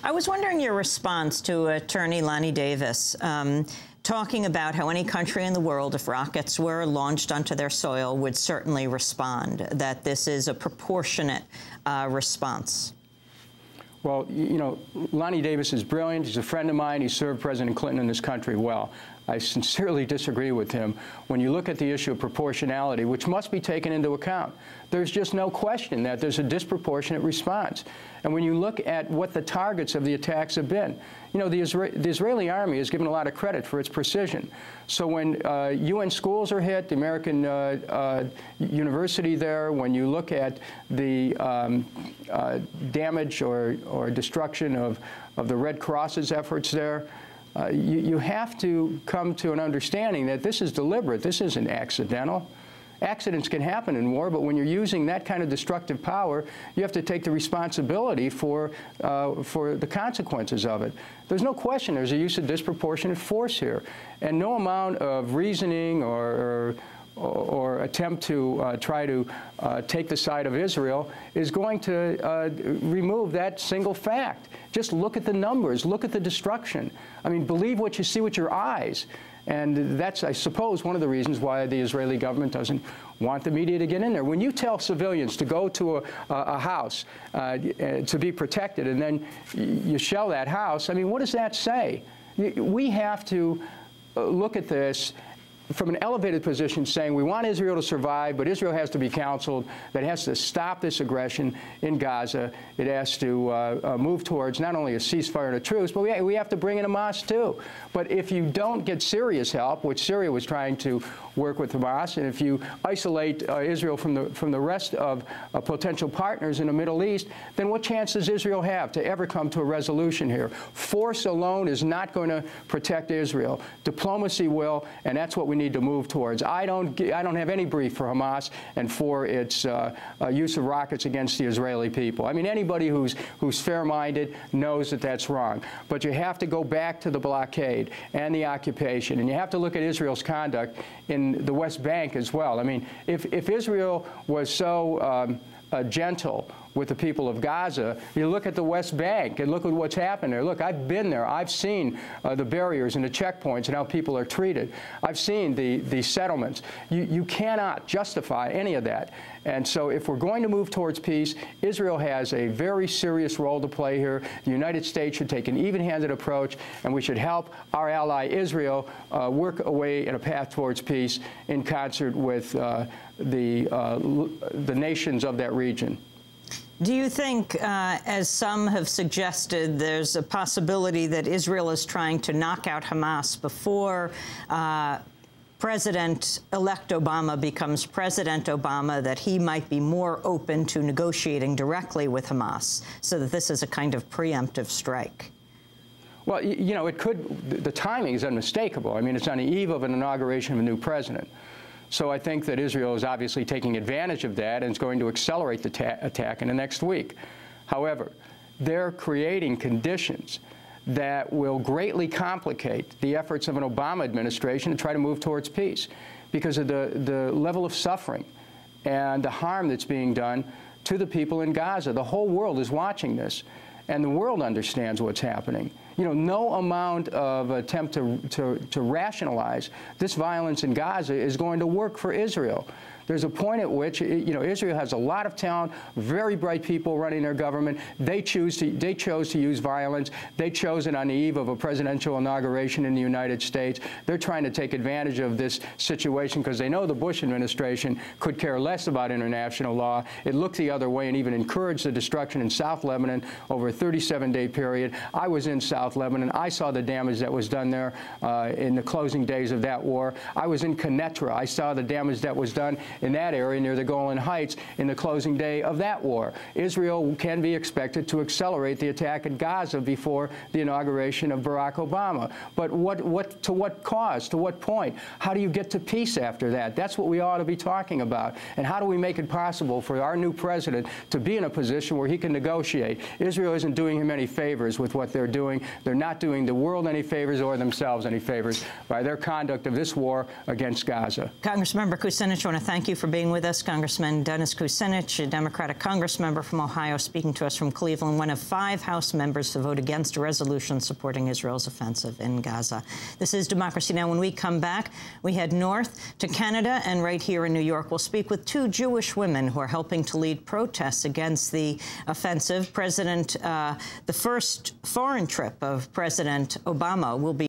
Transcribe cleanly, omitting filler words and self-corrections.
I was wondering your response to Attorney Lanny Davis talking about how any country in the world, if rockets were launched onto their soil, would certainly respond, that this is a proportionate response. Well, you know, Lanny Davis is brilliant. He's a friend of mine. He served President Clinton in this country well. I sincerely disagree with him. When you look at the issue of proportionality, which must be taken into account, there's just no question that there's a disproportionate response. And when you look at what the targets of the attacks have been, you know, the Israeli army is given a lot of credit for its precision. So when UN schools are hit, the American university there, when you look at the damage or destruction of the Red Cross's efforts there, you have to come to an understanding that this is deliberate. This isn't accidental. Accidents can happen in war, but when you're using that kind of destructive power, you have to take the responsibility for the consequences of it. There's no question there's a use of disproportionate force here, and no amount of reasoning or attempt to try to take the side of Israel is going to remove that single fact. Just look at the numbers. Look at the destruction. I mean, believe what you see with your eyes. And that's, I suppose, one of the reasons why the Israeli government doesn't want the media to get in there. When you tell civilians to go to a house to be protected, and then you shell that house, I mean, what does that say? We have to look at this from an elevated position, saying we want Israel to survive, but Israel has to be counseled, that it has to stop this aggression in Gaza. It has to move towards not only a ceasefire and a truce, but we have to bring in Hamas too. But if you don't get serious help, which Syria was trying to work with Hamas, and if you isolate Israel from the rest of potential partners in the Middle East, then what chance does Israel have to ever come to a resolution here? Force alone is not going to protect Israel. Diplomacy will, and that's what we need to move towards. I don't have any brief for Hamas and for its use of rockets against the Israeli people. I mean, anybody who's fair-minded knows that that's wrong. But you have to go back to the blockade and the occupation, and you have to look at Israel's conduct in the West Bank as well. I mean, if Israel was so gentle with the people of Gaza, you look at the West Bank and look at what's happened there. Look, I've been there. I've seen the barriers and the checkpoints and how people are treated. I've seen the settlements. You cannot justify any of that. And so if we're going to move towards peace, Israel has a very serious role to play here. The United States should take an even-handed approach, and we should help our ally Israel work away in a path towards peace in concert with the nations of that region. Do you think, as some have suggested, there's a possibility that Israel is trying to knock out Hamas before President-elect Obama becomes President Obama, that he might be more open to negotiating directly with Hamas, so that this is a kind of preemptive strike? Well, you know, it could. The timing is unmistakable. I mean, it's on the eve of an inauguration of a new president. So I think that Israel is obviously taking advantage of that and is going to accelerate the attack in the next week. However, they're creating conditions that will greatly complicate the efforts of an Obama administration to try to move towards peace because of the level of suffering and the harm that's being done to the people in Gaza. The whole world is watching this, and the world understands what's happening. You know, no amount of attempt to rationalize this violence in Gaza is going to work for Israel. There's a point at which, you know, Israel has a lot of talent, very bright people running their government. They chose to use violence. They chose it on the eve of a presidential inauguration in the United States. They're trying to take advantage of this situation because they know the Bush administration could care less about international law. It looked the other way and even encouraged the destruction in South Lebanon over a 37-day period. I was in South Lebanon. I saw the damage that was done there in the closing days of that war. I was in Quneitra. I saw the damage that was done in that area near the Golan Heights in the closing day of that war. Israel can be expected to accelerate the attack in Gaza before the inauguration of Barack Obama. But to what cause? To what point? How do you get to peace after that? That's what we ought to be talking about. And how do we make it possible for our new president to be in a position where he can negotiate? Israel isn't doing him any favors with what they're doing. They're not doing the world any favors or themselves any favors by their conduct of this war against Gaza. Congressmember Kucinich, I want to thank you Thank you for being with us. Congressman Dennis Kucinich, a Democratic Congress member from Ohio, speaking to us from Cleveland, one of 5 House members to vote against a resolution supporting Israel's offensive in Gaza. This is Democracy Now! When we come back, we head north to Canada, and right here in New York, we'll speak with 2 Jewish women who are helping to lead protests against the offensive. The first foreign trip of President Obama will be